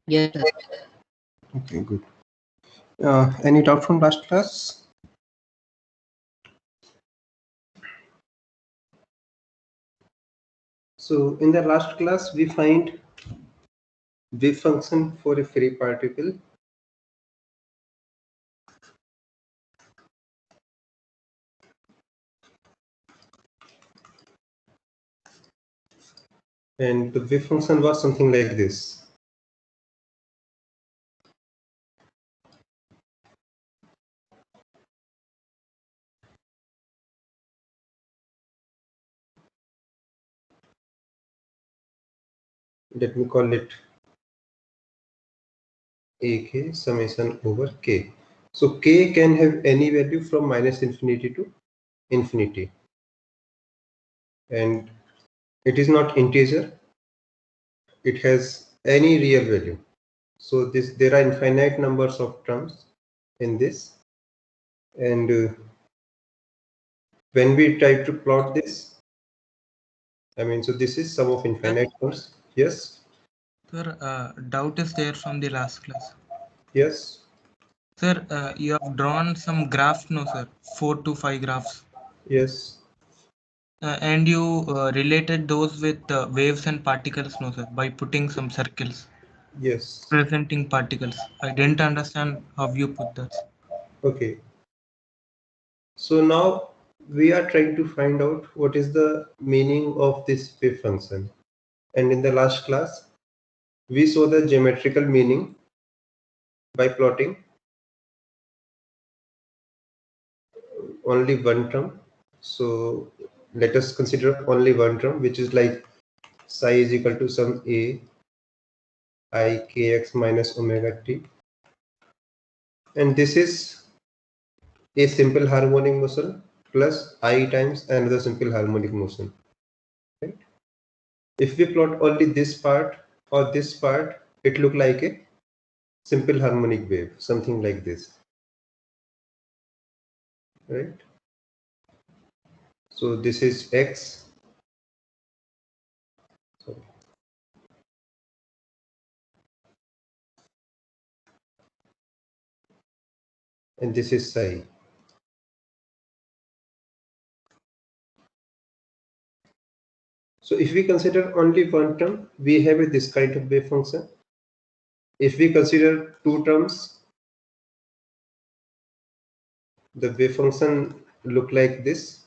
Yes, sir. Okay, good. Any doubt from last class? So in the last class, we find wave function for a free particle. And the wave function was something like this. Let me call it AK summation over K. So K can have any value from minus infinity to infinity. And it is not integer. It has any real value. So there are infinite numbers of terms in this. And when we try to plot this, so this is sum of infinite terms. Yes. Sir, doubt is there from the last class. Yes. Sir, you have drawn some graphs, no, sir? 4 to 5 graphs. Yes. And you related those with waves and particles, no, sir, by putting some circles. Yes. Presenting particles. I didn't understand how you put that. Okay. So now we are trying to find out what is the meaning of this wave function. And in the last class, we saw the geometrical meaning by plotting only one term. So let us consider only one term, which is like psi is equal to some a I kx minus omega t. And this is a simple harmonic motion plus I times another simple harmonic motion. Right? If we plot only this part or this part, it look like a simple harmonic wave, something like this. Right? So this is x. Sorry. And this is psi. So if we consider only one term, we have this kind of wave function. If we consider two terms, the wave function look like this.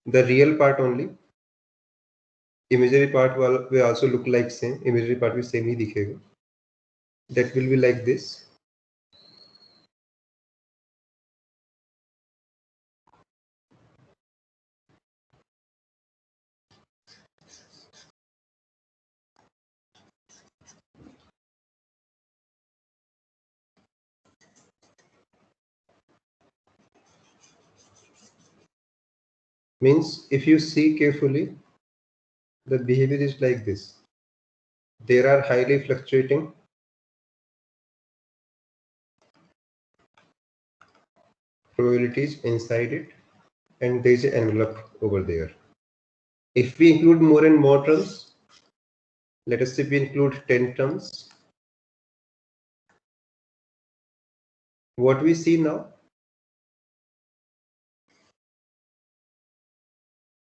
The real part only. Imaginary part will also look like same. Imaginary part भी same ही दिखेगा. That will be like this. Means if you see carefully, the behavior is like this. There are highly fluctuating probabilities inside it, and there is an envelope over there. If we include more and more terms, let us say we include 10 terms, what we see now,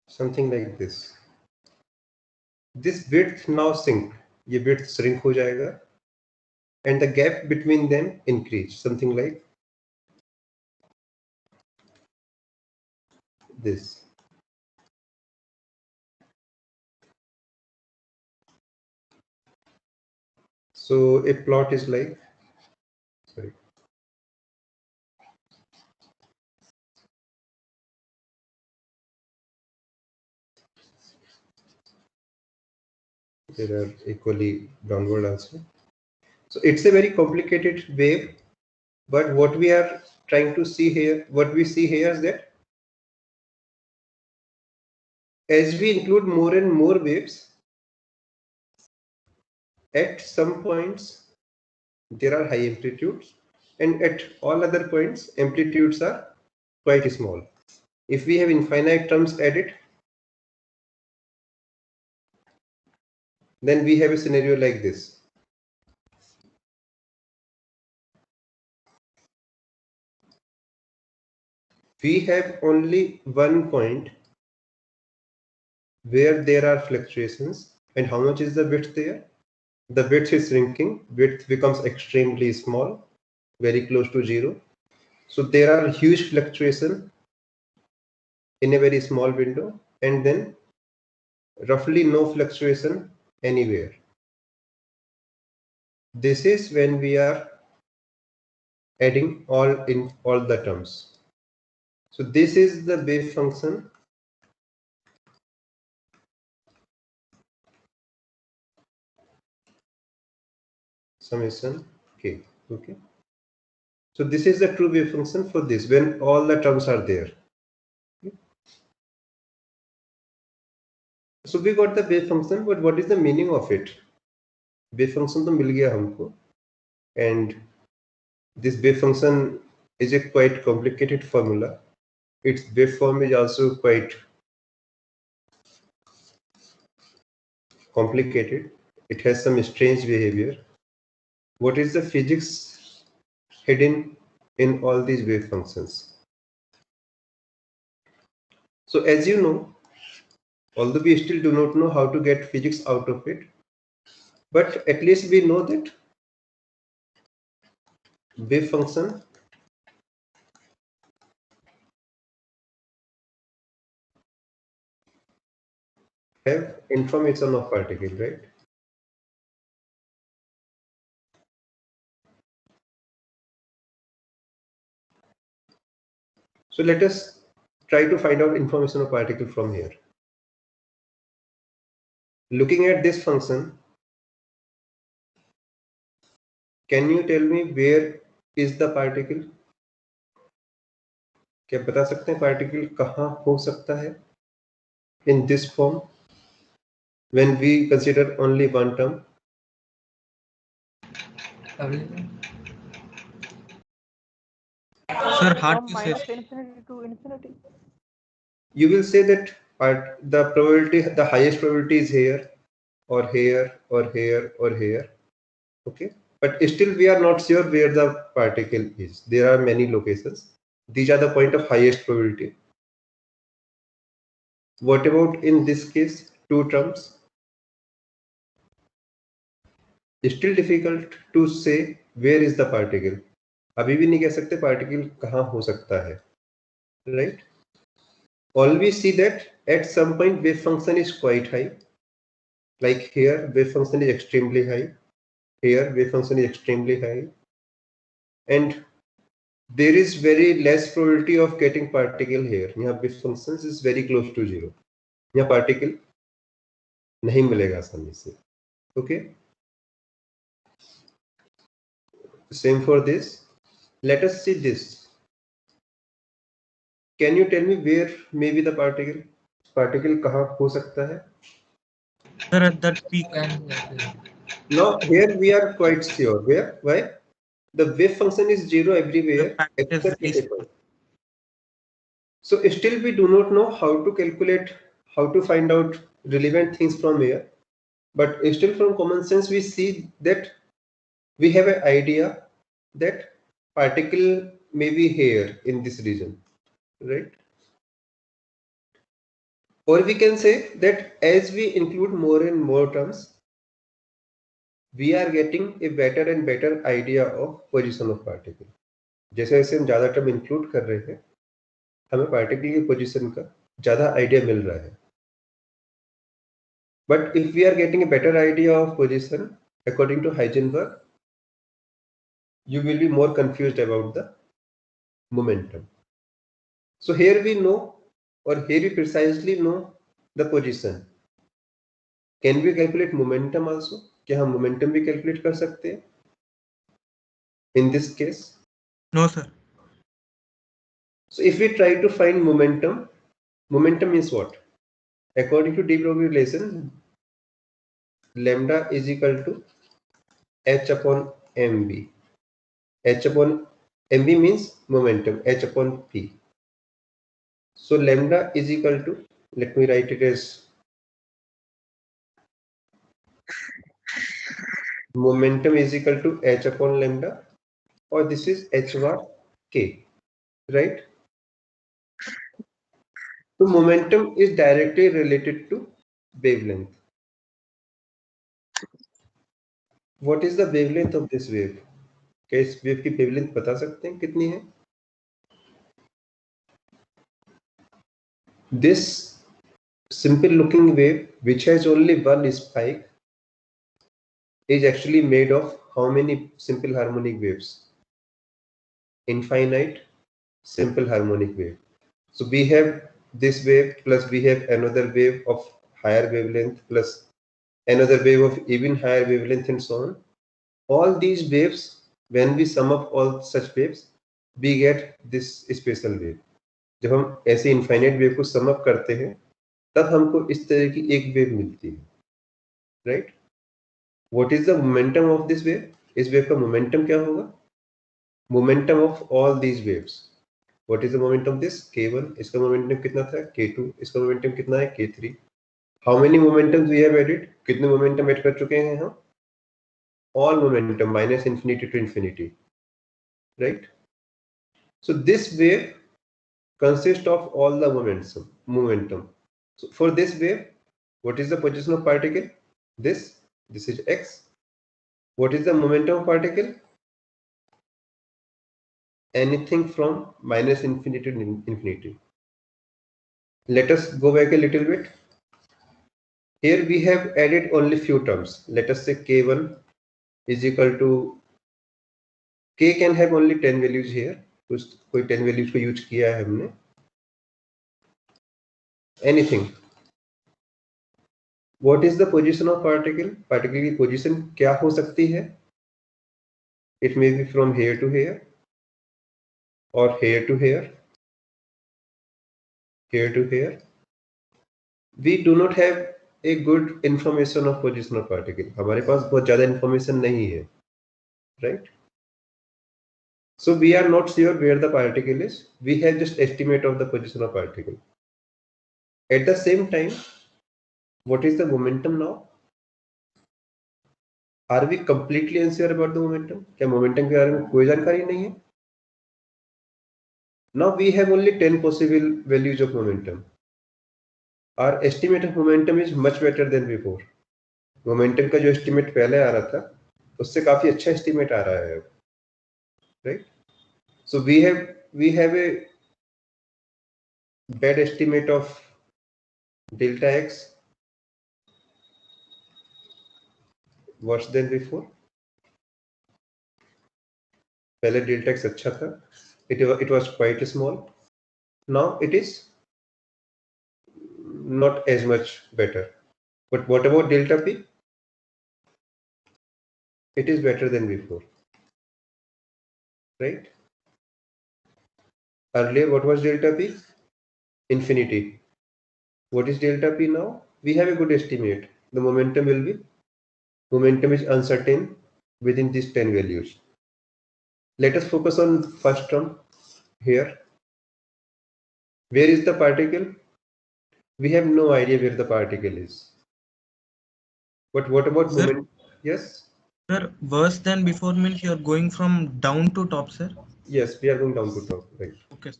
something like this. This width now sink, ये width shrink हो जाएगा, and the gap between them increase, something like this. So a plot is like, sorry, there are equally downward also. So it's a very complicated wave, but what we are trying to see here, what we see here is that as we include more and more waves, at some points there are high amplitudes, and at all other points amplitudes are quite small. If we have infinite terms added, then we have a scenario like this. we have only one point where there are fluctuations, and how much is the width there? The width is shrinking, width becomes extremely small, very close to zero. So there are huge fluctuation in a very small window, and then roughly no fluctuation anywhere. This is when we are adding all the terms. So this is the wave function summation k. Okay. So this is the true wave function for this when all the terms are there. So we got the wave function, but what is the meaning of it? Wave function तो मिल गया हमको, and this wave function is a quite complicated formula. Its waveform is also quite complicated. It has some strange behavior. What is the physics hidden in all these wave functions? So as you know, although we still do not know how to get physics out of it, but at least we know that wave function have information of particle, right? So let us try to find out information of particle from here. Looking at this function, can you tell me where is the particle? क्या बता सकते हैं particle कहाँ हो सकता है in this form when we consider only one term? Sir, hard From to say. minus infinity to infinity. You will say that the probability, the highest probability is here or here or here or here. Okay, but still we are not sure where the particle is. There are many locations. These are the point of highest probability. What about in this case, two terms? Still difficult to say where is the particle. अभी भी नहीं कह सकते particle कहाँ हो सकता है, right? All we see that at some point wave function is quite high. Like here, wave function is extremely high. Here, wave function is extremely high, and there is very less probability of getting particle here. यहाँ wave functions is very close to zero. यहाँ particle नहीं मिलेगा आसानी से. Okay. Same for this. Let us see this. Can you tell me where may be the particle? Particle कहाँ हो सकता है? Sir, at that peak. Now here we are quite sure. Where? Why? The wave function is zero everywhere The packet is except very at a point. So still we do not know how to calculate, how to find out relevant things from here. But still from common sense we see that we have an idea that particle may be here in this region, right? Or we can say that as we include more and more terms, we are getting a better and better idea of position of particle. जैसे जैसे हम ज़्यादा term include कर रहे हैं, हमें particle की position का ज़्यादा idea मिल रहा है. But if we are getting a better idea of position according to Heisenberg, you will be more confused about the momentum. So here we know, or here we precisely know the position. Can we calculate momentum also? क्या हम momentum भी calculate कर सकते हैं? In this case? No, sir. So if we try to find momentum, momentum means what? According to de Broglie relation, lambda is equal to h upon mv. H upon mv means momentum, h upon p. So lambda is equal to, let me write it as momentum is equal to h upon lambda, or this is h bar k, right? So momentum is directly related to wavelength. What is the wavelength of this wave? क्या इस wave की wavelength बता सकते हैं कितनी है? This simple looking wave, which has only one spike, is actually made of how many simple harmonic waves? Infinite simple harmonic wave. So we have this wave plus we have another wave of higher wavelength plus another wave of even higher wavelength and so on. All these waves, when we sum up all such waves, we get this special wave. जब हम ऐसे infinite wave को sum up करते हैं तब हमको इस तरह की एक wave मिलती है, right? What is the momentum of this wave? इस wave का momentum क्या होगा? Momentum of all these waves. What is the momentum of this? K1. इसका momentum कितना था? K2. इसका momentum कितना है? K3. How many momentums we have added? कितने momentum add कर चुके हैं हम? All momentum minus infinity to infinity, right? So this wave consists of all the momentum. So for this wave, what is the position of particle? This is x. What is the momentum of particle? Anything from minus infinity to infinity. Let us go back a little bit. Here we have added only few terms. Let us say k1 is equal to, k can have only 10 values here. कोई 10 values को use किया है हमने. Anything. What is the position of particle? Particle की position क्या हो सकती है? It may be from here to here, or here to here, here to here. We do not have a good information of position of particle. हमारे पास बहुत ज़्यादा information नहीं है, right? So we are not sure where the particle is. We have just estimate of the position of particle. At the same time, what is the momentum now? Are we completely unsure about the momentum? क्या momentum के बारे में कोई जानकारी नहीं है? Now we have only 10 possible values of momentum. Our estimate of momentum is much better than before. Momentum का जो estimate पहले आ रहा था, उससे काफी अच्छा estimate आ रहा है, right? So we have a bad estimate of delta x worse than before. पहले delta x अच्छा था, it was quite small. Now it is not as much better. But what about delta p? It is better than before, right? Earlier, what was delta p? Infinity. What is delta p now? We have a good estimate. The momentum is uncertain within these 10 values. Let us focus on first term here. Where is the particle? We have no idea where the particle is. But what about momentum? Yes? Sir, worse than before means you're going from down to top, sir? Yes, we are going down to top, right? Okay.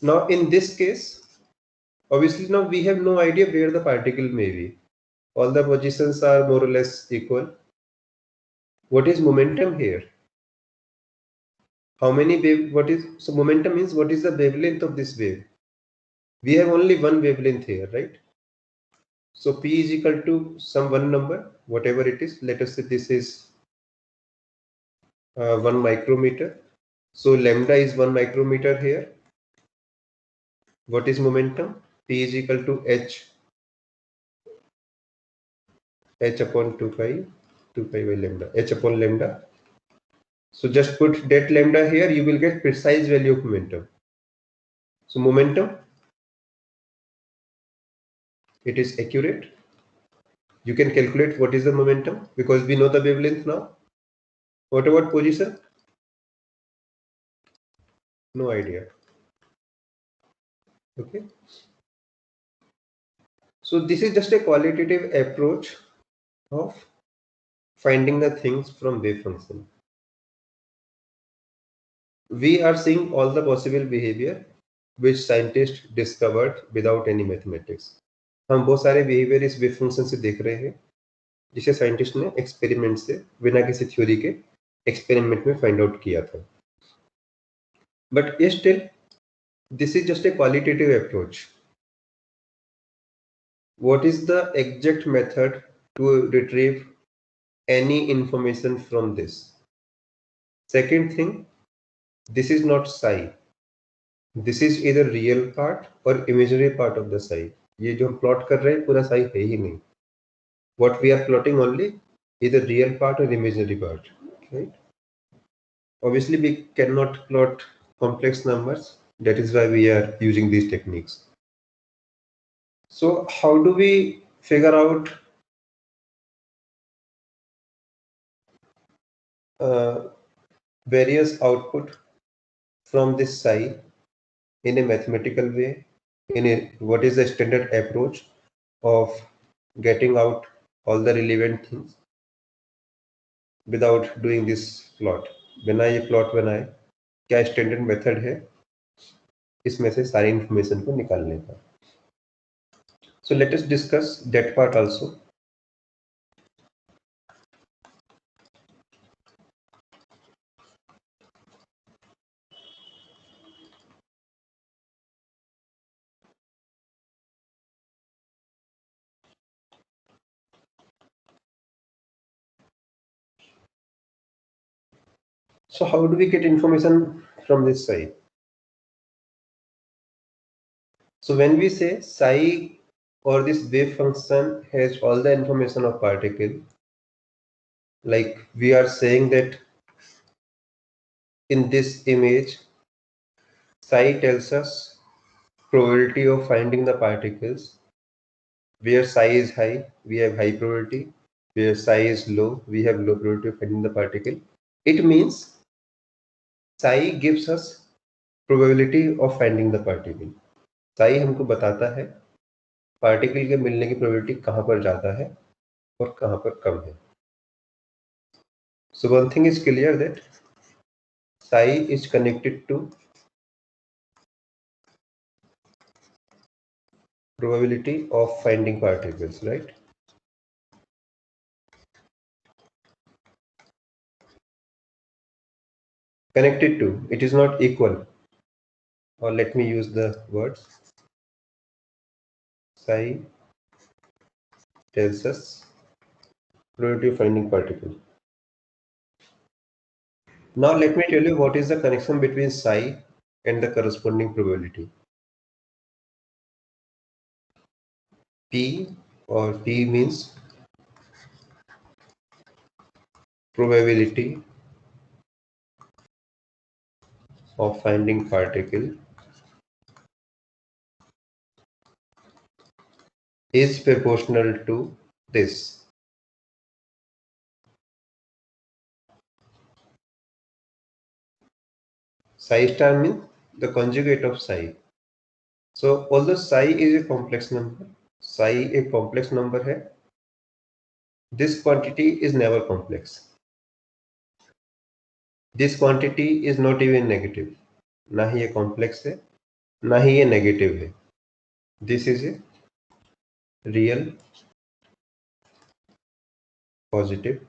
Now in this case, obviously now we have no idea where the particle may be. All the positions are more or less equal. What is momentum here? How many wave? So momentum means what is the wavelength of this wave? We have only one wavelength here, right? So P is equal to some one number, whatever it is. Let us say this is 1 micrometer. So lambda is 1 micrometer here. What is momentum? P is equal to h upon 2 pi by lambda, h upon lambda. So just put that lambda here, you will get precise value of momentum. So momentum, it is accurate. You can calculate what is the momentum because we know the wavelength now. What about position? No idea. Okay. So this is just a qualitative approach of finding the things from wave function. We are seeing all the possible behavior which scientists discovered without any mathematics. हम बहुत सारे behaviour इस wave function से देख रहे हैं जिसे scientist ने एक्सपेरिमेंट से बिना किसी थ्योरी के एक्सपेरिमेंट में फाइंड आउट किया था. But still this is just a qualitative approach. What is the exact method to retrieve any information from this? Second thing, this is not psi. This is either real part or imaginary part of the psi. ये जो हम plot कर रहे हैं पूरा psi है ही नहीं. What we are plotting only either real part or imaginary part, right? Obviously, we cannot plot complex numbers. That is why we are using these techniques. So how do we figure out various output from this psi in a mathematical way? What is the standard approach of getting out all the relevant things without doing this plot? बिना ये plot बनाए क्या standard method है इसमें से सारी information को निकालने का? So let us discuss that part also. So how do we get information from this psi? So when we say psi or this wave function has all the information of particle, like we are saying that in this image, psi tells us probability of finding the particles. Where psi is high, we have high probability. Where psi is low, we have low probability of finding the particle. It means psi gives us probability of finding the particle. psi हमको बताता है particle के मिलने की probability कहाँ पर ज़्यादा है और कहाँ पर कम है. So one thing is clear that psi is connected to probability of finding particles, right? Connected to, it is not equal. Or let me use the words. Psi tells us probability of finding particle. Now let me tell you what is the connection between psi and the corresponding probability. P or P means probability of finding particle is proportional to this. Psi star means the conjugate of psi. So although psi is a complex number, psi a complex number है, this quantity is never complex. This quantity is not even negative. ना ही ये complex है, ना ही ये negative है. This is a real positive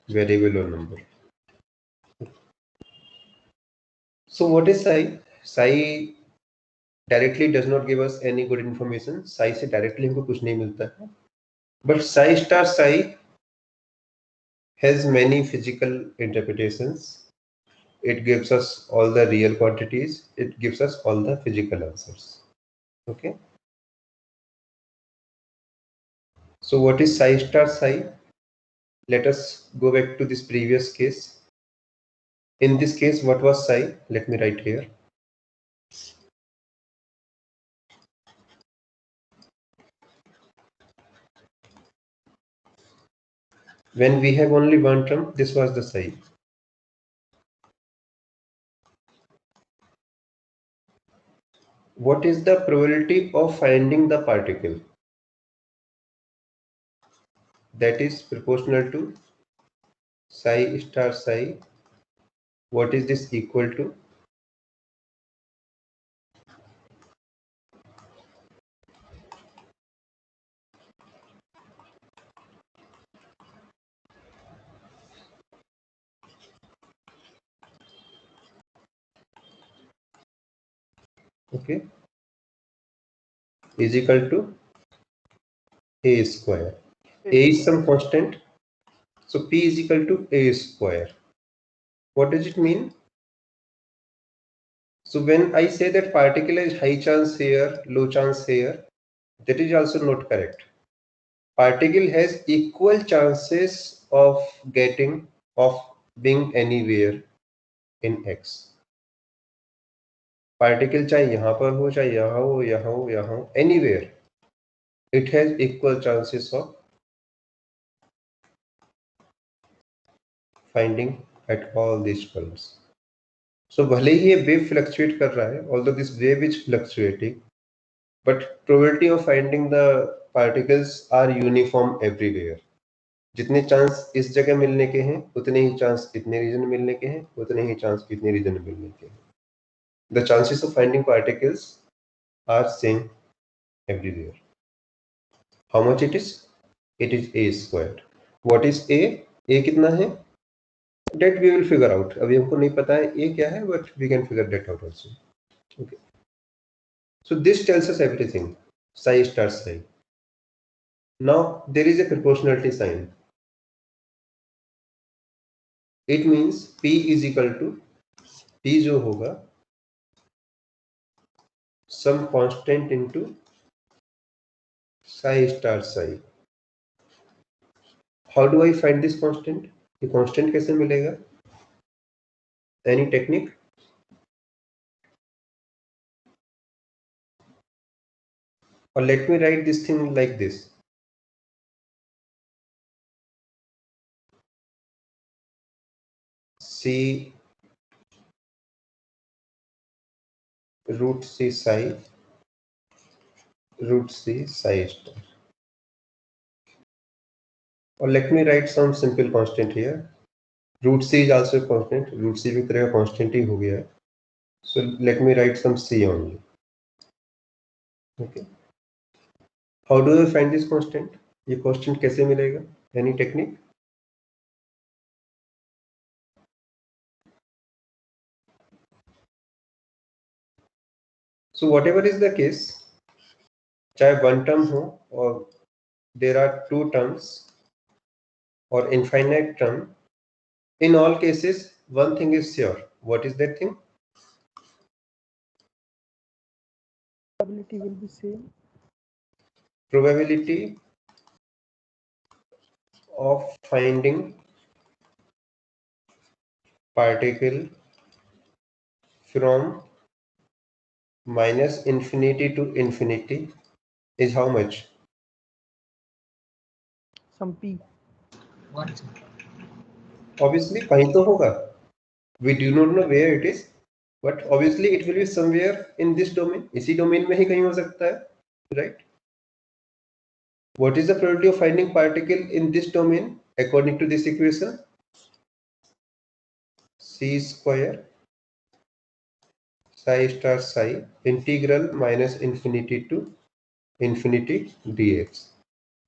variable or number. So what is psi? Psi directly does not give us any good information. Psi से directly हमको कुछ नहीं मिलता है. But psi star psi has many physical interpretations. It gives us all the real quantities. It gives us all the physical answers. Okay. So what is psi star psi? Let us go back to this previous case. In this case, what was psi? Let me write here. When we have only one term, this was the psi. What is the probability of finding the particle? That is proportional to psi star psi. What is this equal to? okay, is equal to a square. A is some constant, so P is equal to a square. What does it mean? So when I say that particle is high chance here, low chance here, that is also not correct. Particle has equal chances of being anywhere in X. Particle चाहे यहाँ पर हो, चाहे यहाँ हो, यहाँ हो, यहाँ हो, anywhere, it has equal chances of finding at all these points. So भले ही ये wave fluctuate कर रहा है, although this wave is fluctuating, but probability of finding the particles are uniform everywhere. जितने चांस इस जगह मिलने के हैं उतने ही चांस इतने रीजन में मिलने के हैं, उतने ही चांस इतने रीजन में मिलने के हैं. The chances of finding particles are same everywhere. How much it is? It is a squared. What is a? A कितना है? That we will figure out. अभी हमको नहीं पता है a क्या है, but we can figure that out also. Okay. So this tells us everything. Psi star psi. Now there is a proportionality sign. It means P is equal to P जो होगा some constant into psi star psi. How do I find this constant? ये constant कैसे मिलेगा? Any technique? Or let me write this thing like this. C root C psi root C psi star. Or let me write some simple constant here. Root C is also a constant. Root C भी तरह का constant ही हो गया है. So let me write some C only. Okay. How do I find this constant? ये constant कैसे मिलेगा? Any technique? So whatever is the case, चाहे one term हो और there are two terms or infinite term, in all cases one thing is sure. What is that thing? Probability will be same. Probability of finding particle from minus infinity to infinity is how much? Some P. What is it? Obviously कहीं तो होगा. We do not know where it is, but obviously it will be somewhere in this domain. इसी domain में ही कहीं हो सकता है, right? What is the probability of finding particle in this domain according to this equation? C square psi star psi integral minus infinity to infinity dx.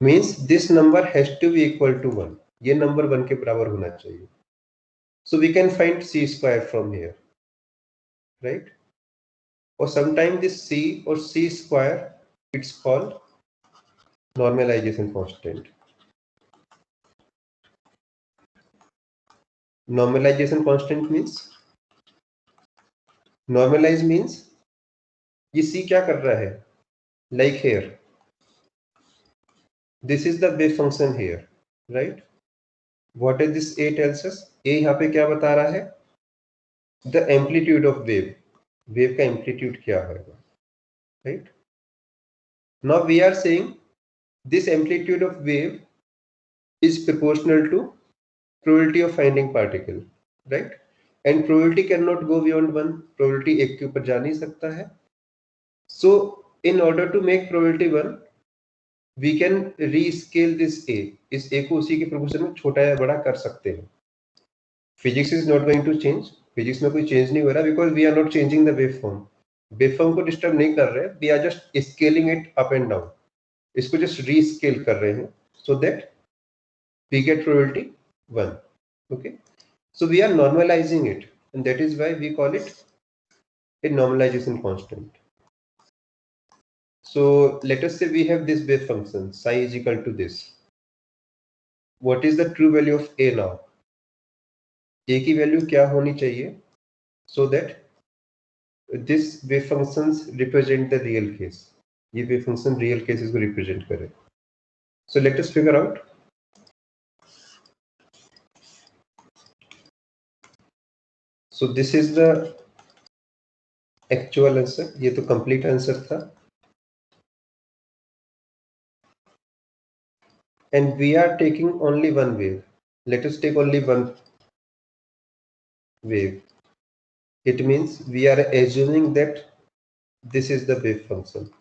Means this number has to be equal to 1. ये number 1 के बराबर होना चाहिए. So we can find C square from here, right? Or sometimes this C or C square, it's called normalization constant. Normalization constant means, normalize means ये C क्या कर रहा है? Like here, this is the wave function here, right? What is this A tells us? A यहाँ पे क्या बता रहा है? The amplitude of wave. Wave का amplitude क्या होगा? Right? Now we are saying this amplitude of wave is proportional to probability of finding particle, right? And probability cannot go beyond 1. Probability 1 के ऊपर जा नहीं सकता है. So in order to make probability 1, we can rescale this A. इस A को उसी के proportion में छोटा या बड़ा कर सकते हैं. Physics is not going to change. Physics में कोई change नहीं हो रहा because we are not changing the waveform. Waveform को disturb नहीं कर रहे. We are just scaling it up and down. इसको just rescale कर रहे हैं so that we get probability 1. Okay. So we are normalizing it, and that is why we call it a normalization constant. So let us say we have this wave function psi is equal to this. What is the true value of a now? A की value क्या होनी चाहिए so that this wave functions represent the real case. ये wave function real cases को represent करे. So let us figure out. So this is the actual answer. ये तो complete answer था. And we are taking only one wave. Let us take only one wave. It means we are assuming that this is the wave function.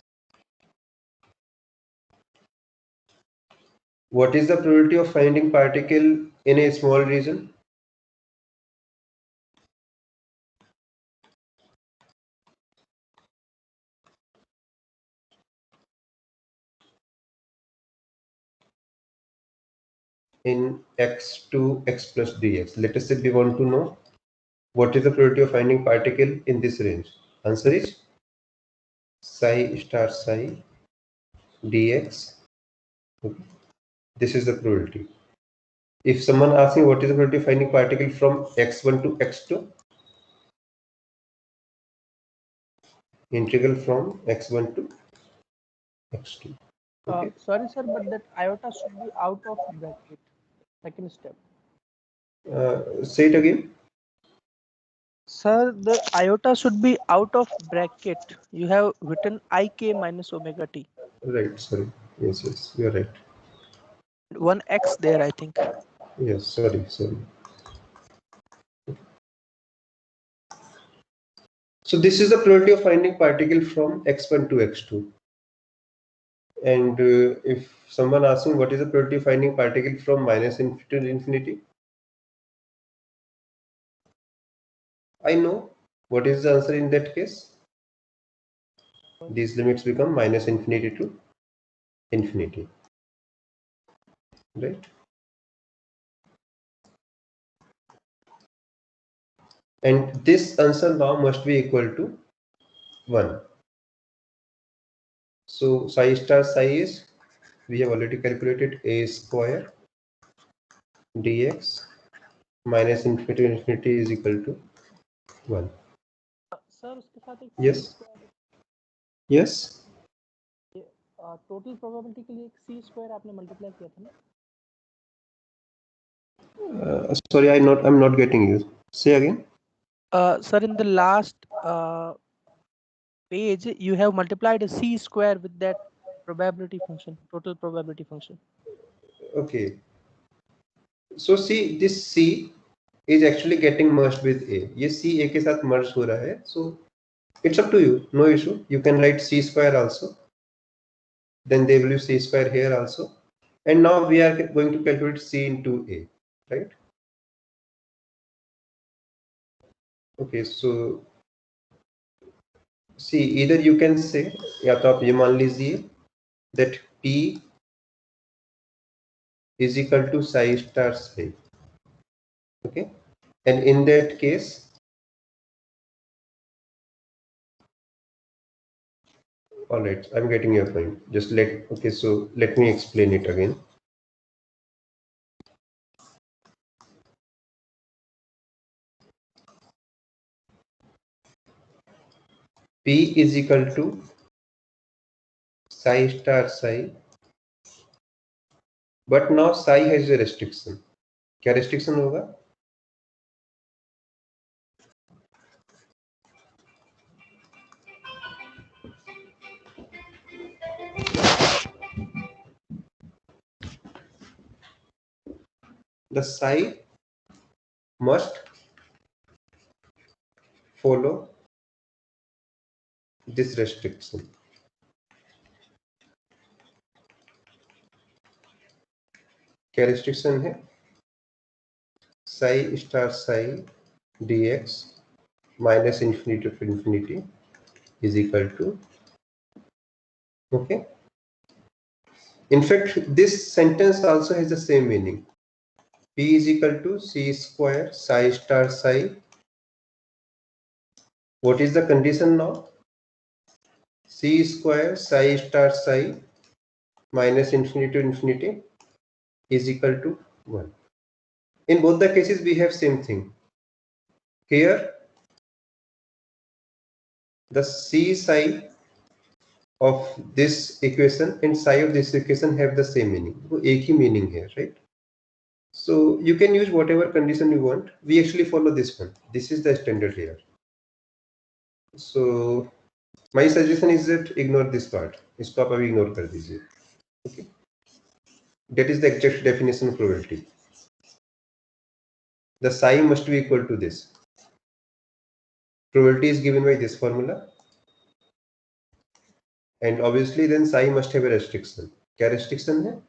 What is the probability of finding particle in a small region? In x2 x plus dx. Let us say we want to know what is the probability of finding particle in this range. Answer is psi star psi dx. Okay. This is the probability. If someone asks me what is the probability of finding particle from x1 to x2, integral from x1 to x2. Okay. Sorry, sir, but that iota should be out of bracket. Second step. Say it again. Sir, the iota should be out of bracket. You have written ik minus omega t. Right. Sorry. Yes. Yes. You are right. One x there, I think. Yes. Sorry. Sorry. So this is the probability of finding particle from x1 to x2. And if someone asks me what is the probability of finding particle from minus infinity to infinity, I know what is the answer in that case. These limits become minus infinity to infinity, right? And this answer now must be equal to 1. So psi star psi is, we have already calculated, a square dx minus infinity to infinity is equal to 1. Sir, उसके साथ एक Yes. Yes. Total probability के लिए एक c square आपने multiply किया था ना? Sorry, I'm not getting you. Say again. Sir, in the last page, you have multiplied a c square with that probability function, total probability function. Okay. So see, this c is actually getting merged with a. ये c a के साथ merge हो रहा है. So it's up to you. No issue. You can write c square also. Then there will be c square here also. And now we are going to calculate c into a, right? Okay. So see, either you can say, या तो आप ये मान लीजिए that p is equal to psi star psi. Okay. And in that case, all right, I'm getting your point. Just okay, so let me explain it again. P is equal to psi star psi, but now psi has a restriction. क्या restriction होगा? The psi must follow this restriction. क्या restriction है? Psi star psi dx minus infinity to infinity is equal to, okay. In fact, this sentence also has the same meaning. P is equal to c square psi star psi. What is the condition now? C square psi star psi minus infinity to infinity is equal to 1. In both the cases, we have same thing. Here, the C psi of this equation and psi of this equation have the same meaning. So, एक ही meaning here, right? So you can use whatever condition you want. We actually follow this one. This is the standard here. So my suggestion is that ignore this part. इसको आप अभी ignore कर दीजिए. Okay. That is the exact definition of probability. The psi must be equal to this. Probability is given by this formula. And obviously then psi must have a restriction. क्या restriction है?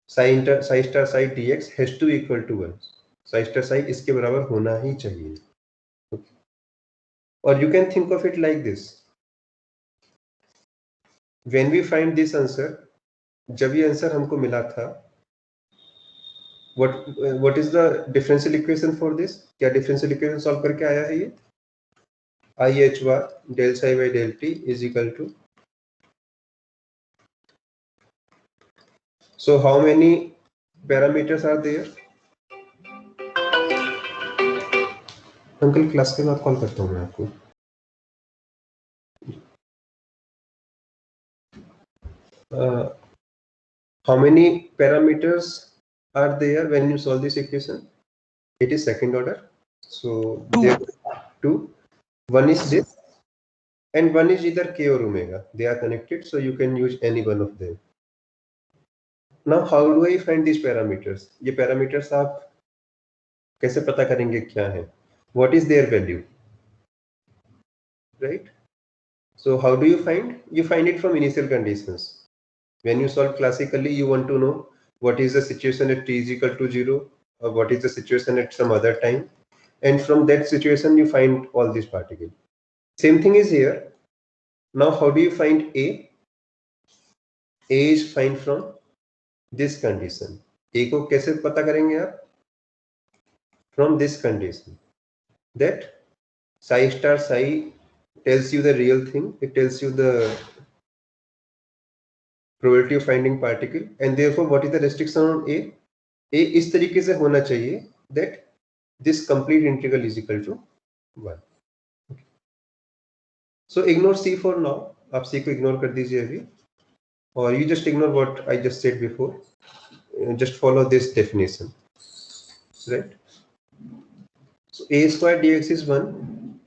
Psi star psi dx has to be equal to 1. Psi star psi इसके बराबर होना ही चाहिए. Okay. Or you can think of it like this. When we find this answer, जब ये answer हमको मिला था, what is the differential equation for this? क्या differential equation solve करके आया है ये? IH bar del psi by del t is equal to. So how many parameters are there? Uncle class के बाद कॉल करता हूँ मैं आपको. How many parameters are there when you solve this equation? It is second order. So there are 2. One is this and one is either k or omega. They are connected, so you can use any one of them. Now how do I find these parameters? ये parameters आप कैसे पता करेंगे क्या है? What is their value? Right? So how do you find? You find it from initial conditions. When you solve classically, you want to know what is the situation at t is equal to 0 or what is the situation at some other time. And from that situation, you find all these particles. Same thing is here. Now, how do you find A? A is find from this condition. A को कैसे पता करेंगे आप? From this condition. That psi star psi tells you the real thing. It tells you the probability of finding particle, and therefore what is the restriction on A? A इस तरीके से होना चाहिए that this complete integral is equal to 1. Okay. So ignore C for now. आप C को ignore कर दीजिए अभी, or you just ignore what I just said before. Just follow this definition, right? So A square dx is 1.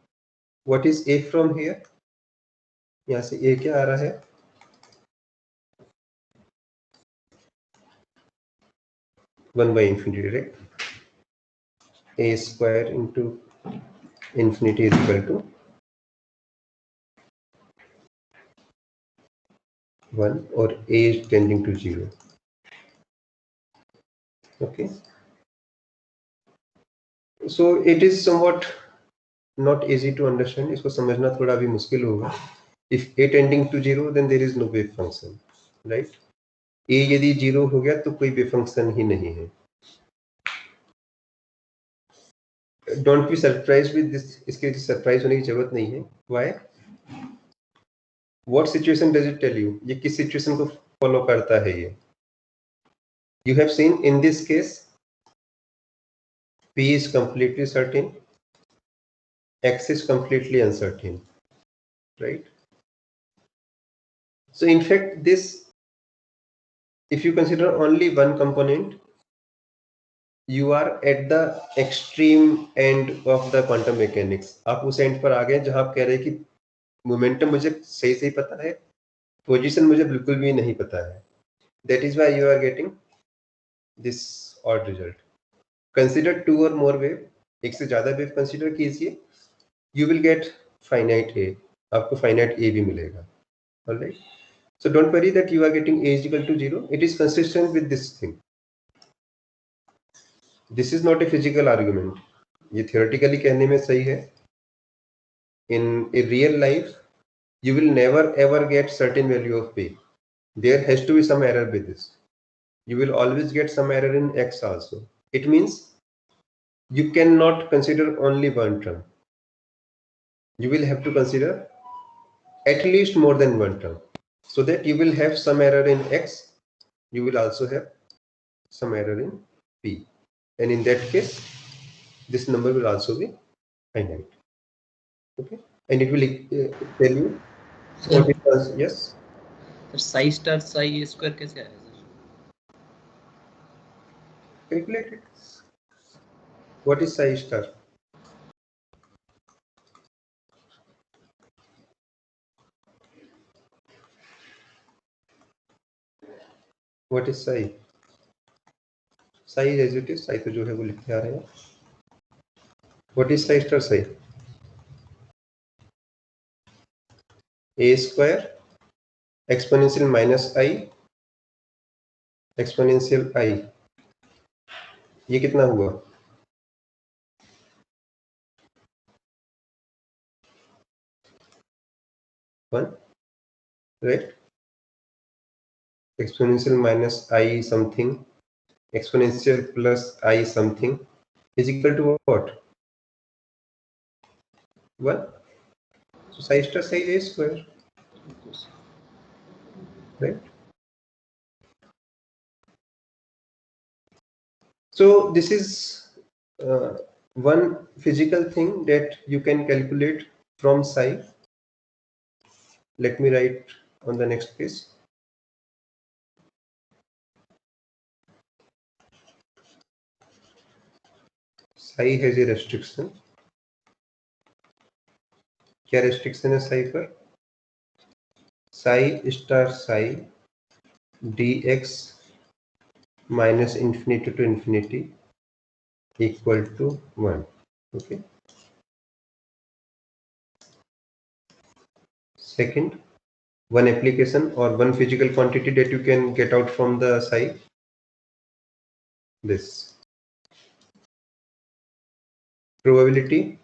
What is A from here? यहाँ से A क्या आ रहा है? 1 by infinity, right? A square into infinity is equal to 1, or A is tending to 0. Okay. So it is somewhat not easy to understand. इसको समझना थोड़ा भी मुश्किल होगा. If A tending to 0, then there is no wave function, right? A यदि 0 हो गया तो कोई wave function ही नहीं है. Don't be surprised with this. इसके surprise होने की जरूरत नहीं है. Why? What situation does it tell you? ये किस situation को follow करता है ये? You have seen in this case, P is completely certain, X is completely uncertain, right? So in fact, this, if you consider only one component, you are at the extreme end of the quantum mechanics. आप उस end पर आ गए जहां आप कह रहे हैं कि momentum मुझे सही सही पता है, position मुझे बिल्कुल भी नहीं पता है. That is why you are getting this odd result. Consider 2 or more wave. एक से ज्यादा wave consider कीजिए. You will get finite A. आपको finite A भी मिलेगा. All right. So don't worry that you are getting A is equal to 0. It is consistent with this thing. This is not a physical argument. ये theoretically कहने में सही है. In a real life, you will never ever get certain value of P. There has to be some error with this. You will always get some error in X also. It means you cannot consider only one term. You will have to consider at least more than one term, so that you will have some error in X, you will also have some error in P, and in that case this number will also be finite. Okay, and it will tell you what it does. Yes, sir Sai star Sai square कैसे आया sir? calculate it. What is psi star? What is psi? Psi is as it is. Psi तो जो है वो लिखते आ रहे हैं. What is psi star psi? A square exponential minus I exponential I. ये कितना हुआ? 1, right? Exponential minus I something exponential plus I something is equal to what? 1. So psi star psi is A square, right? So this is one physical thing that you can calculate from psi. Let me write on the next page. Psi has a restriction. क्या restriction है psi पर? Psi star psi dx minus infinity to infinity equal to 1. Okay. Second, one application or one physical quantity that you can get out from the psi. This probability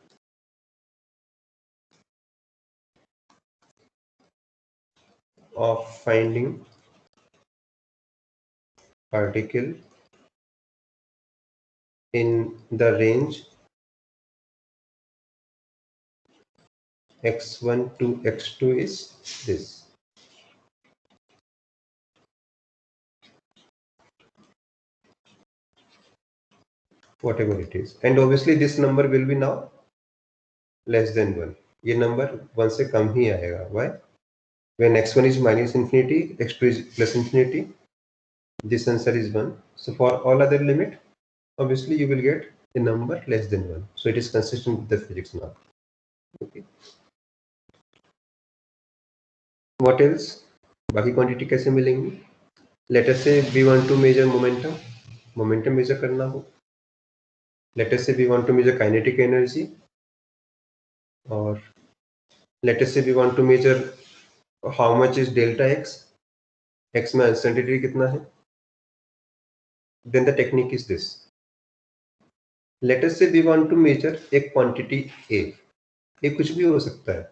of finding particle in the range x1 to x2 is this. Whatever it is, and obviously this number will be now less than 1. ये number 1 से कम ही आएगा. Why? When x1 is minus infinity, x2 is plus infinity, this answer is 1. So for all other limit, obviously you will get a number less than 1. So it is consistent with the physics now. Okay. What else? बाकी quantity कैसे मिलेंगी? Let us say we want to measure momentum. Momentum measure करना हो. Let us say we want to measure kinetic energy, or let us say we want to measure how much is delta x. X में uncertainty कितना है? Then the technique is this. Let us say we want to measure a quantity A. ये कुछ भी हो सकता है.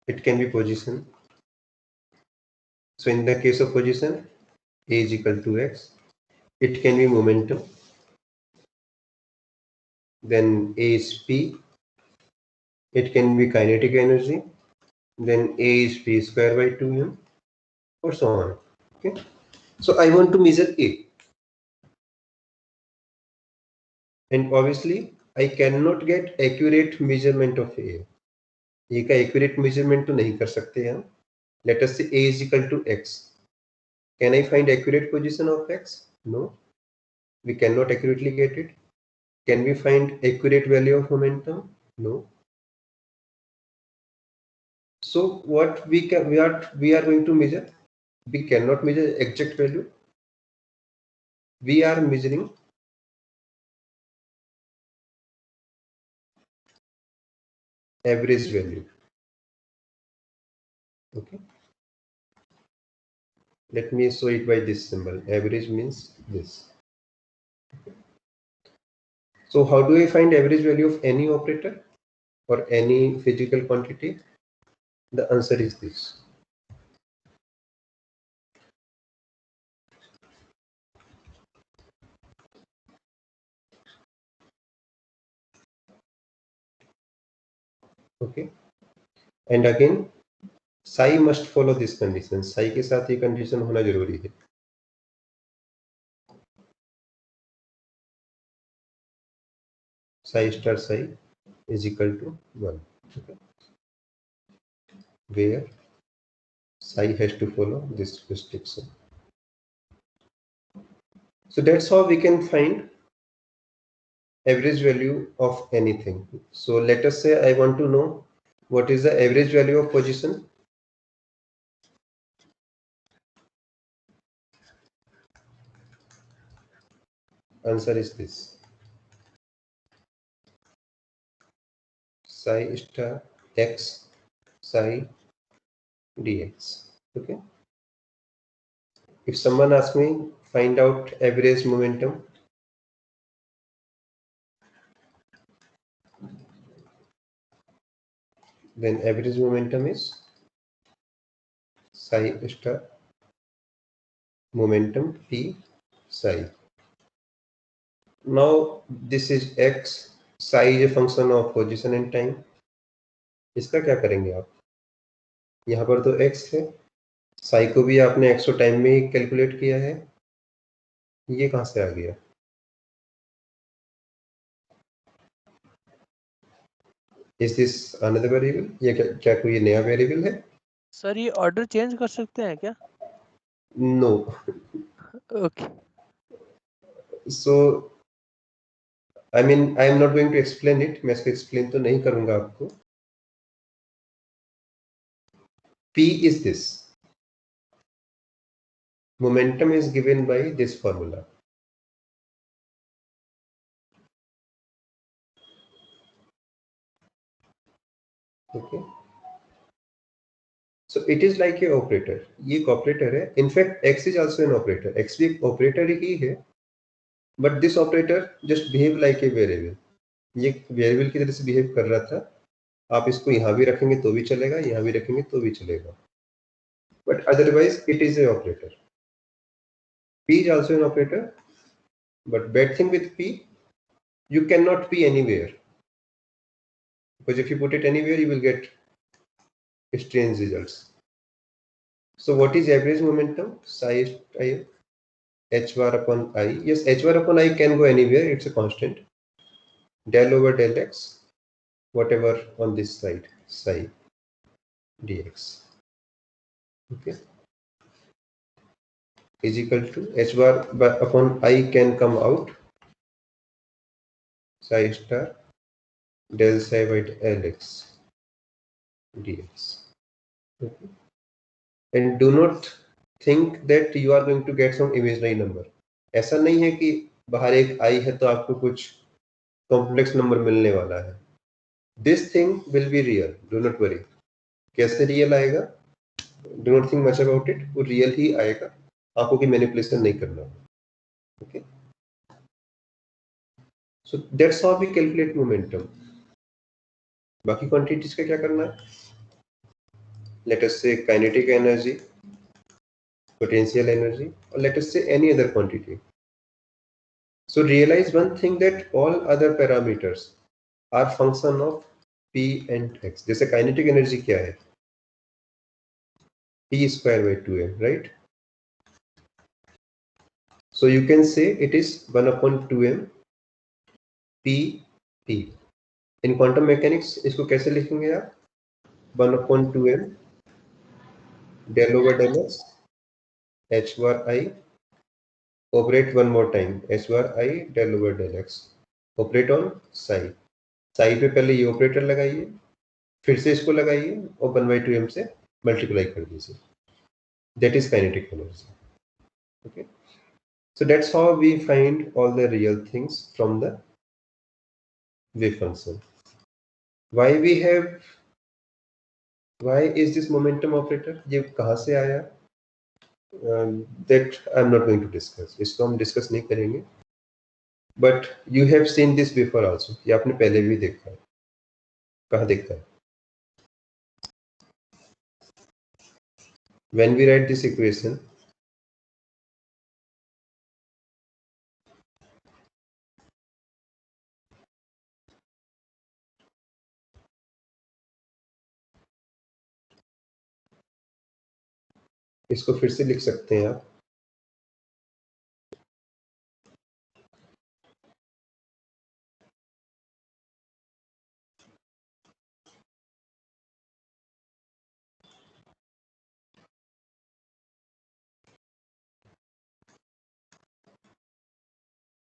It can be position. So in the case of position, A is equal to x. It can be momentum. Then A is P. It can be kinetic energy. Then A is P square by 2m, or so on. Okay. So I want to measure A. And obviously I cannot get accurate measurement of A. A का accurate measurement तो नहीं कर सकते हम. Let us say A is equal to x. Can I find accurate position of x? No. We cannot accurately get it. Can we find accurate value of momentum? No. So what we are going to measure? We cannot measure exact value. We are measuring average value. Okay. Let me show it by this symbol. Average means this. So how do I find average value of any operator or any physical quantity? The answer is this. Okay. And again, psi must follow this condition, psi के साथ ये condition होना जरूरी है। Psi star psi is equal to 1, where psi has to follow this restriction. So that's how we can find average value of anything. So let us say I want to know what is the average value of position. Answer is this: psi star x psi dx. Okay. If someone asks me find out average momentum, then average momentum is psi star momentum p psi. Now this is x, psi is a function of position and time. इसका क्या करेंगे आप? यहाँ पर तो x है, psi को भी आपने x और टाइम में ही कैलकुलेट किया है, ये कहाँ से आ गया? Is this another variable? ये क्या कोई नया वेरिएबल है? सर ये ऑर्डर चेंज कर सकते हैं क्या? No. Okay So I mean I am not going to explain it. मैं इसको एक्सप्लेन तो नहीं करूंगा आपको. P is this. Momentum is given by this formula. Okay. So it is like a operator. ये एक ऑपरेटर है. In fact, x is also an operator. x भी एक ऑपरेटर ही है. But this operator just behave like a variable. ये variable की तरह से बिहेव कर रहा था. आप इसको यहाँ भी रखेंगे तो भी चलेगा, यहाँ भी रखेंगे तो भी चलेगा. But otherwise, it is a operator. P is also an operator. But bad thing with P, you cannot P anywhere. Because if you put it anywhere, you will get strange results. So what is average momentum? Psi I h bar upon I. Yes, h bar upon I can go anywhere. It's a constant. Del over del x, whatever on this side, psi dx. Okay. Is equal to h bar upon I can come out. Psi star del psi by del x dx. Okay. And do not think that you are going to get some imaginary number. ऐसा नहीं है कि बाहर एक I है तो आपको कुछ कॉम्प्लेक्स नंबर मिलने वाला है. This thing will be real. Do not worry. कैसे रियल आएगा? Do not think much about it. वो रियल ही आएगा. आपको की मैनिपुलेशन नहीं करना. Okay. So that's how we calculate momentum. बाकी क्वांटिटीज का क्या करना है? Let us say kinetic energy, potential energy, or let us say any other quantity. So realize one thing that all other parameters are function of P and X. जैसे kinetic energy क्या है? P square by 2m, right? So you can say it is 1 upon 2m P P. In quantum mechanics इसको कैसे लिखेंगे आप? 1 upon 2m del over del x h bar I. Operate one more time h bar I del over del x. Operate on psi. psi पे पहले ये operator लगाइए, फिर से इसको लगाइए और 1/2m से मल्टीप्लाई कर दीजिए. That is kinetic energy. Okay. So that's how we find all the real things from the wave function. Why is this momentum operator? ये कहाँ से आया? That I'm not going to discuss. इसको हम discuss नहीं करेंगे. But you have seen this before also. ये आपने पहले भी देखा है. कहाँ देखा है? When we write this equation, इसको फिर से लिख सकते हैं आप।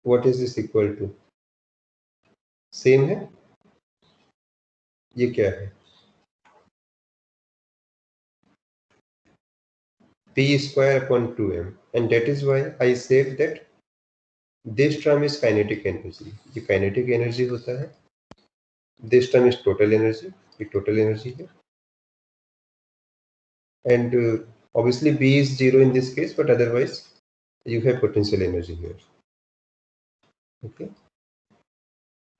What is this equal to? Same है, ये क्या है? p square upon 2m, and that is why I said that this term is kinetic energy. ये kinetic energy होता है। This term is total energy, ये total energy है। And obviously B is 0 in this case, but otherwise you have potential energy here. Okay.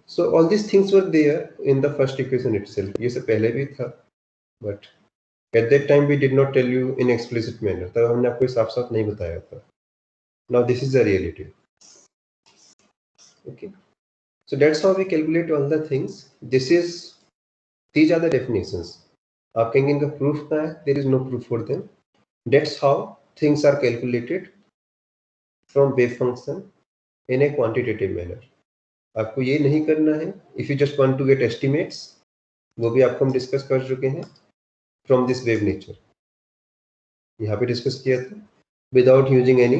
So all these things were there in the first equation itself. ये सब पहले भी था, but at that time we did not tell you in explicit manner. तब हमने आपको साफ साफ नहीं बताया था। Now this is the reality. Okay. So that's how we calculate all the things. These are the definitions. आप कहेंगे इनका proof क्या है? There is no proof for them. That's how things are calculated from wave function in a quantitative manner. आपको ये नहीं करना है। If you just want to get estimates, वो भी आपको हम डिस्कस कर चुके हैं from this wave nature. यहाँ पे डिस्कस किया था without using any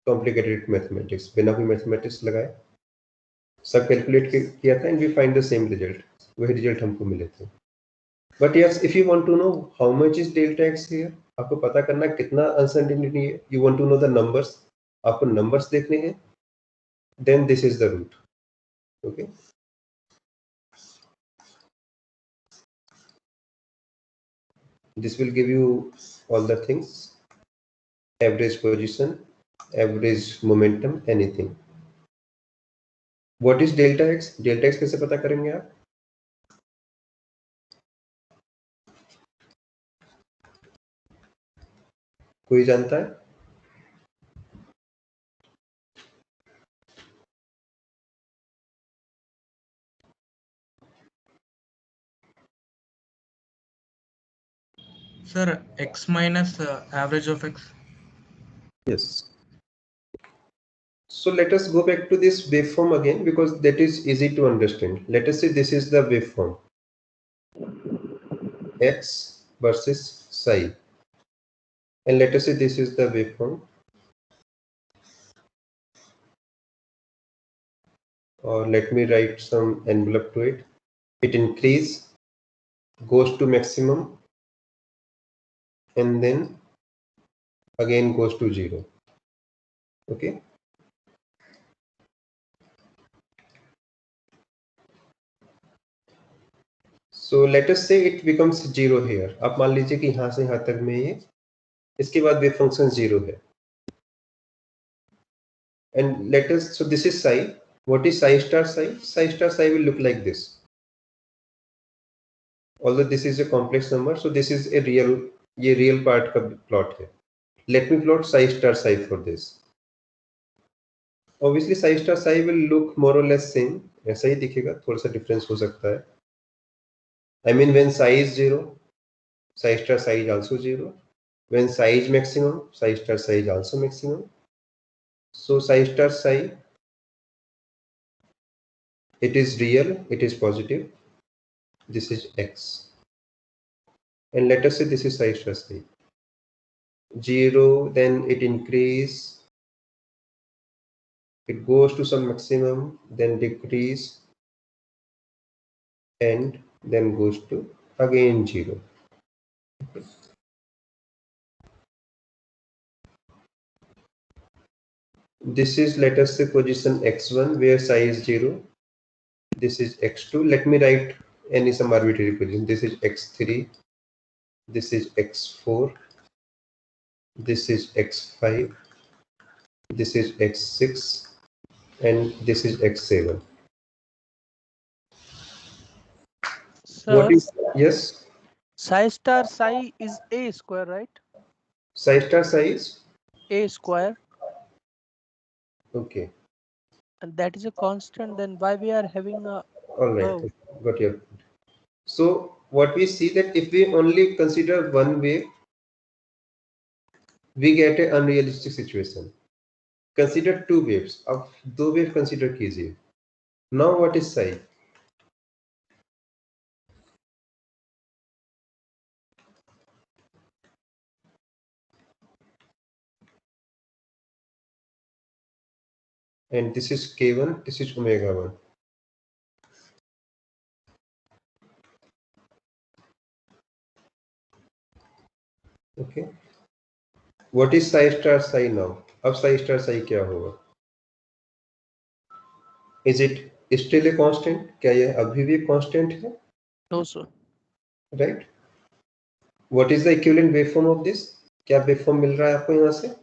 complicated mathematics, बिना कोई मैथमेटिक्स लगाए सब कैलकुलेट किया था, and we find the same result, वही रिजल्ट हमको मिले थे। But yes, if you want to know how much is delta X here, आपको पता करना कितना अनसर्टेनिटी है, you want to know the numbers, आपको नंबर्स देखने हैं, then this is the root. ओके, this will give you all the things, average position, average momentum, anything. What is delta x? Delta x कैसे पता करेंगे आप? कोई जानता है? Sir, x minus average of x. Yes. So let us go back to this waveform again, because that is easy to understand. Let us say this is the waveform x versus psi, and let us say this is the waveform, or let me write some envelope to it. It increases, goes to maximum, and then again goes to 0. Okay. So let us say it becomes 0 here. आप मान लीजिए कि यहाँ से यहाँ तक में ये, इसके बाद वेव फंक्शन 0 है, and let us, so this is psi. What is psi star psi? Psi star psi will look like this. Although this is a complex number, so this is a real, ये real part का plot है. Let me plot psi star psi for this. Obviously psi star psi will look more or less same, ऐसा ही दिखेगा, थोड़ा सा difference हो सकता है. I mean when psi is 0, psi star psi is also 0. When psi is maximum, psi star psi is also maximum. So psi star psi, it is real, it is positive. This is x, and let us say this is psi star psi. 0, then it increase, it goes to some maximum, then decrease, and then goes to again 0. This is, let us say, position x1 where psi is 0. This is x2. Let me write any some arbitrary position. This is x3. This is x4. This is x5. This is x6, and this is x7. Sir, What is, yes? psi star psi is a square, right? Psi star psi is A square, okay. and that is a constant. Then why we are having a All right, got your point. So what we see that if we only consider one wave, we get a unrealistic situation. Consider two waves. अब दो wave consider कीजिए. Now what is psi? And this is k1, this is omega 1. Okay. What is psi star psi now? अब psi star psi क्या होगा? Is it still a constant? क्या यह अभी भी constant है? No, sir. Right? What is the equivalent waveform of this? क्या waveform मिल रहा है आपको यहाँ से?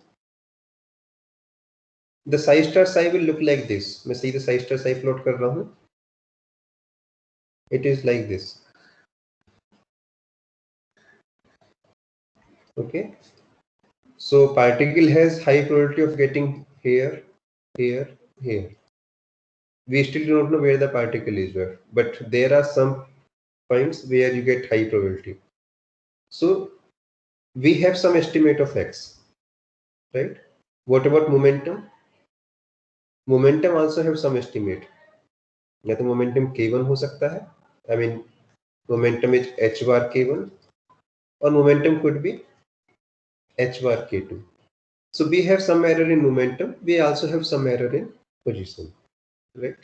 The psi star psi will look like this. मैं सीधे psi star psi plot कर रहा हूँ. It is like this. Okay. So particle has high probability of getting here, here, here. We still do not know where the particle is, but there are some points where you get high probability. So we have some estimate of x, right? What about momentum? Momentum also have some estimate. या तो momentum k1 हो सकता है. I mean, momentum is h bar k1, or momentum could be h bar k2. So we have some error in momentum. We also have some error in position, right?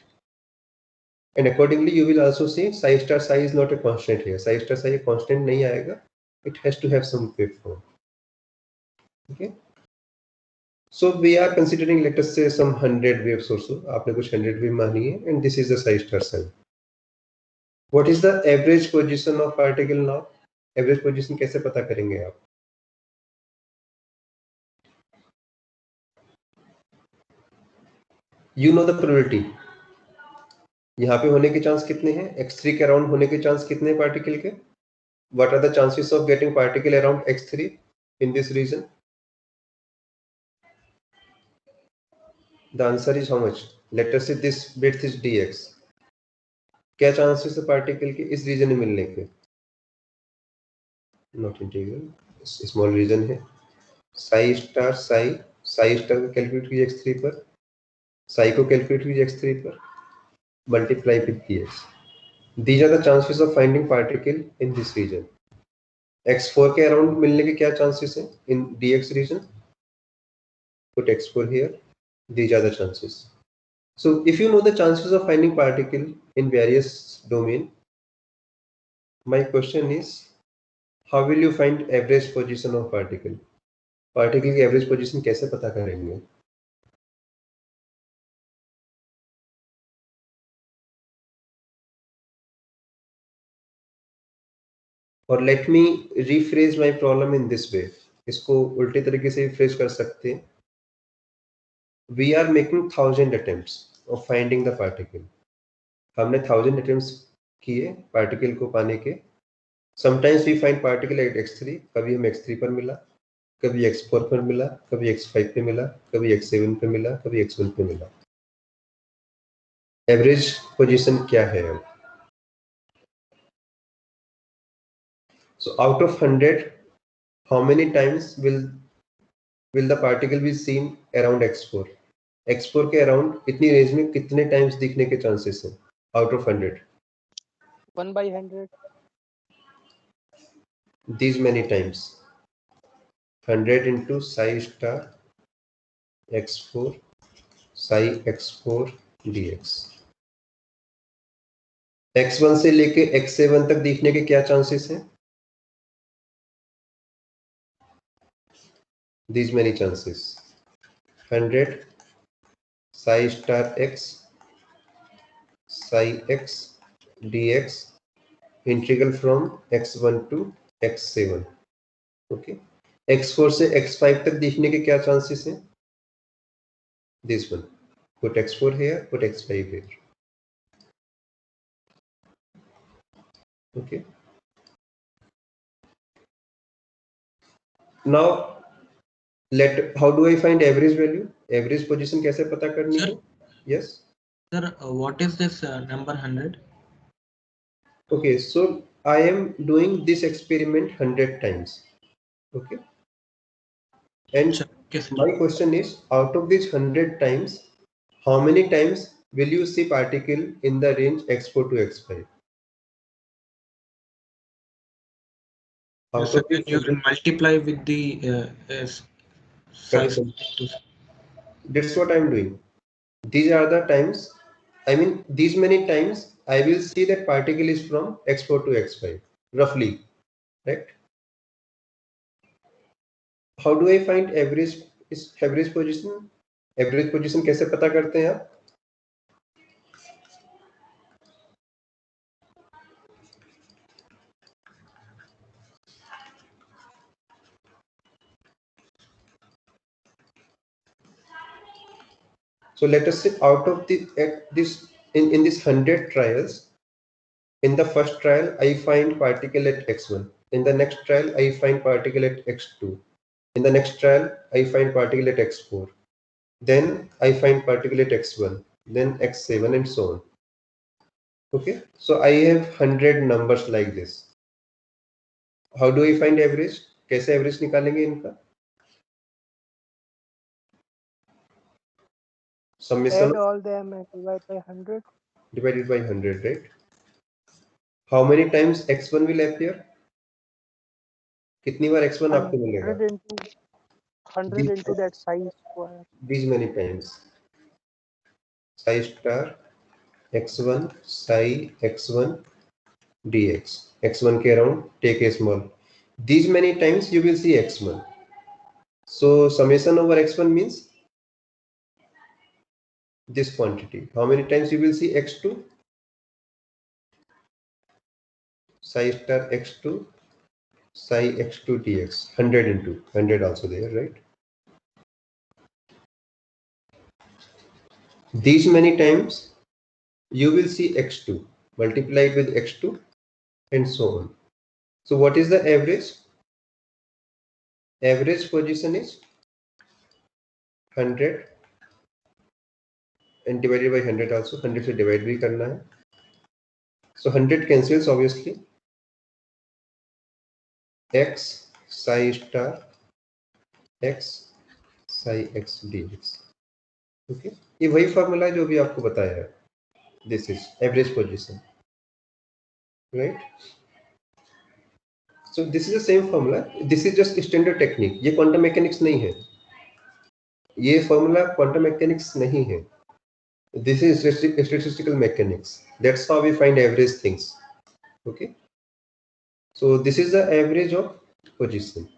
And accordingly, you will also see psi star psi is not a constant here. Psi star psi constant नहीं आएगा. It has to have some waveform. Okay. So we are considering, let us say, some 100 waves or so. आपने कुछ 100 wave मानी है, and this is the psi star psi. What is the average position of particle now? Average position कैसे पता करेंगे आप? You know the probability. यहाँ पे होने के चांस कितने हैं? x3 के अराउंड होने के चांस कितने हैं पार्टिकल के? What are the chances of getting particle around x3 in this region? The answer is how much? Let us say this width is dx. क्या चांसेस है पार्टिकल के इस रीजन में मिलने के? नॉट इंटीग्रल, स्मॉल रीजन है. Psi star को calculate कीजिए x3 पर, साई को कैलकुलेट कीजिए x3 पर, multiply with dx. These are the chances of finding particle in this region. x4 के अराउंड मिलने के क्या चांसेस हैं in dx region? Put x4 here. These are the chances. So if you know the chances of finding particle in various domain, my question is, how will you find average position of particle? Particle की average position कैसे पता करेंगे? और let me rephrase my problem in this way. इसको उल्टे तरीके से phrase कर सकते हैं. We are making 1000 attempts of finding the particle. हमने 1000 attempts किए पार्टिकल को पाने के. Sometimes we find particle at x3. कभी हम x3 पर मिला, कभी x4 पर मिला, कभी x5 पे मिला, कभी x7 पे मिला, कभी x1 पे मिला. एवरेज पोजीशन क्या है? So out of 100, how many times will the particle be seen around x4? x4 के अराउंड इतनी रेंज में कितने टाइम्स दिखने के चांसेस हैं out of 100? 1 by 100. These many times. 100 into psi star x4 psi x4 dx. x1 से लेके x7 तक दिखने के क्या चांसेस हैं? These many chances. 100 psi star x psi x dx integral from x1 to x7. Okay. x4 से x5 तक दिखने के क्या चांसेस हैं? This one. Put x4 here, put x5 here. Okay. Now how do I find average value? Average position कैसे पता करनी है? Yes. Sir, what is this number 100? Okay, so I am doing this experiment 100 times. Okay. And my question is, out of these 100 times, how many times will you see particle in the range x4 to x5? Out So of then these you will multiply with the size. That's what I'm doing. These are the times, I mean, these many times I will see that particle is from x4 to x5, roughly, right? How do I find average position? Average position कैसे पता करते हैं आप? So let us say out of in this 100 trials, in the first trial I find particle at x1. In the next trial I find particle at x2. In the next trial I find particle at x4. Then I find particle at x1. Then x7 and so on. Okay, so I have 100 numbers like this. How do I find average? कैसे average निकालेंगे इनका? Summation Add all them and divide by 100. divided by 100, right? How many times x1 will appear? कितनी बार x1 आपको मिलेगा? 100 into that size square. These many times. Psi star x1 psi x1 dx. x1 के around take a small. These many times you will see x1. So summation over x1 means this quantity. How many times you will see x2? Psi star x2 psi x2 dx. 100 into 100 also there, right? These many times you will see x2 multiplied with x2 and so on. So what is the average? Average position is 100 and divided by 100 also. 100 से divide भी करना है. So 100 cancels obviously. X psi star x psi x dx. Okay, ये वही formula है जो भी आपको बताया है. This is average position, right? So this is the same formula. This is just standard technique. ये quantum mechanics नहीं है. ये फॉर्मूला quantum mechanics नहीं है. This is statistical mechanics. That's how we find average things. Okay. So this is the average of position.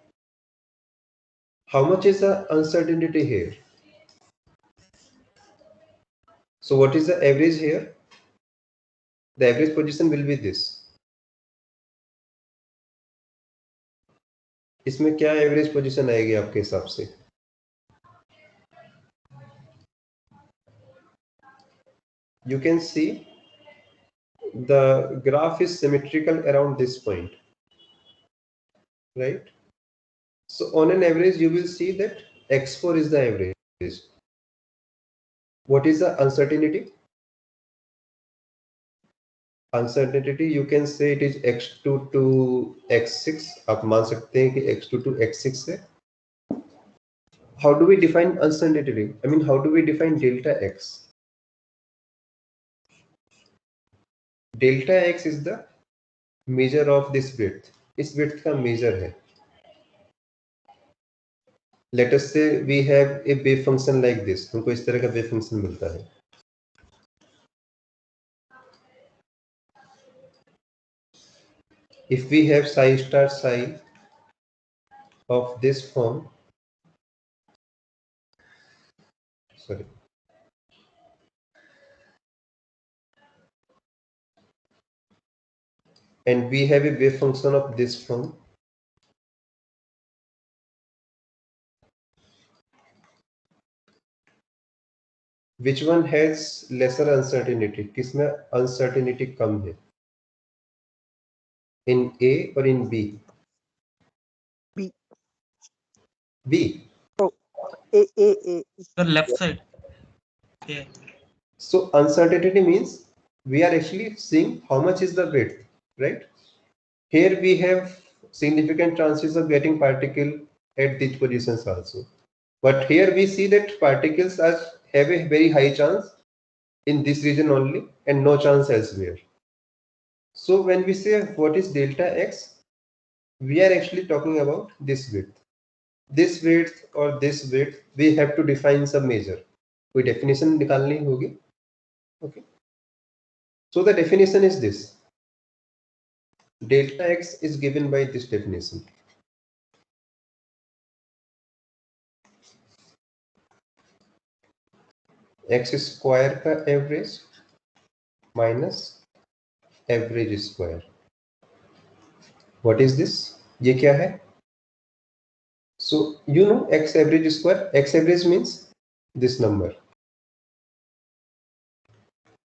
How much is the uncertainty here? So what is the average here? The average position will be this. इसमें क्या average position आएगी आपके हिसाब से? You can see the graph is symmetrical around this point, right? So on an average, you will see that x4 is the average. What is the uncertainty? Uncertainty, you can say it is x2 to x6. आप मान सकते हैं कि x2 to x6 है. How do we define uncertainty? I mean, how do we define delta x? Delta x is the measure of this width. इस width का measure है. Let us say we have a wave function like this. हमको इस तरह का wave function मिलता है. If we have psi star psi of this form, sorry, and we have a wave function of this form, which one has lesser uncertainty? किसमें uncertainty कम है? In A or in B? B. B. Oh, A. The left side. Yeah. So uncertainty means we are actually seeing how much is the width, right? Here we have significant chances of getting particle at these positions also. But here we see that particles have a very high chance in this region only and no chance elsewhere. So when we say what is delta x, we are actually talking about this width. This width or this width, we have to define some measure. कोई definition निकालनी होगी. Okay. So the definition is this. Delta x is given by this definition. X square का average minus average square. What is this? ये क्या है? So you know x average square. X average means this number.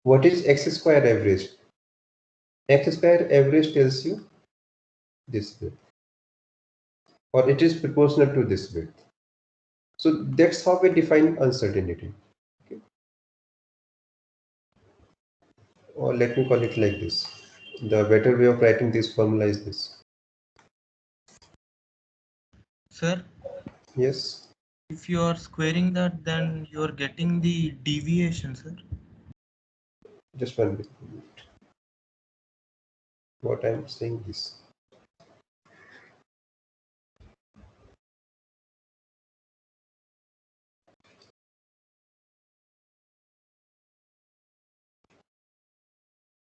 What is x square average? X square average tells you this width, or it is proportional to this width. So that's how we define uncertainty. Okay. Or let me call it like this. The better way of writing this formula is this. Sir, Yes. if you are squaring that, then you are getting the deviation, sir. Just 1 minute. What I am saying is.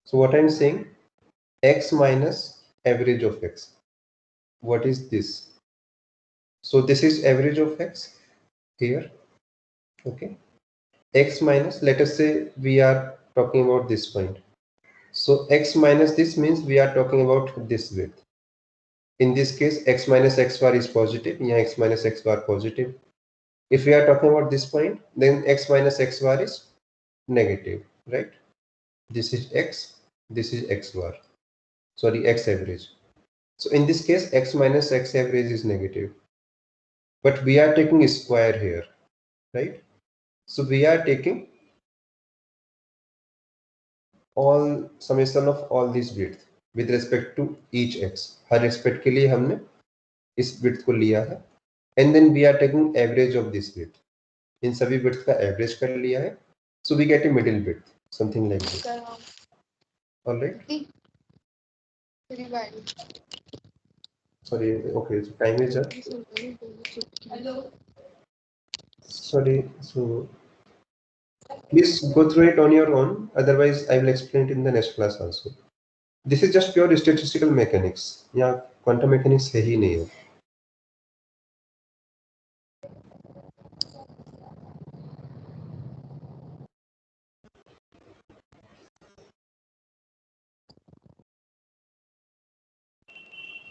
So what I am saying, x minus average of x. What is this? So this is average of x here. Okay. X minus, let us say we are talking about this point. So x minus this means we are talking about this width. In this case, x minus x bar is positive. Yeah, x minus x bar positive. If we are talking about this point, then x minus x bar is negative, right? This is x, this is x bar. Sorry, x average. So in this case, x minus x average is negative. But we are taking a square here, right? So we are taking all summation of all these width with respect to each x. Her aspect के लिए हमने इस width को लिया है. And then we are taking average of this width. इन सभी width का average कर लिया है. So we get a middle width, something like this. All right. Sorry. Okay. So time is up. Sorry. So please go through it on your own. Otherwise, I will explain it in the next class also. This is just pure statistical mechanics. यहाँ quantum mechanics है ही नहीं है.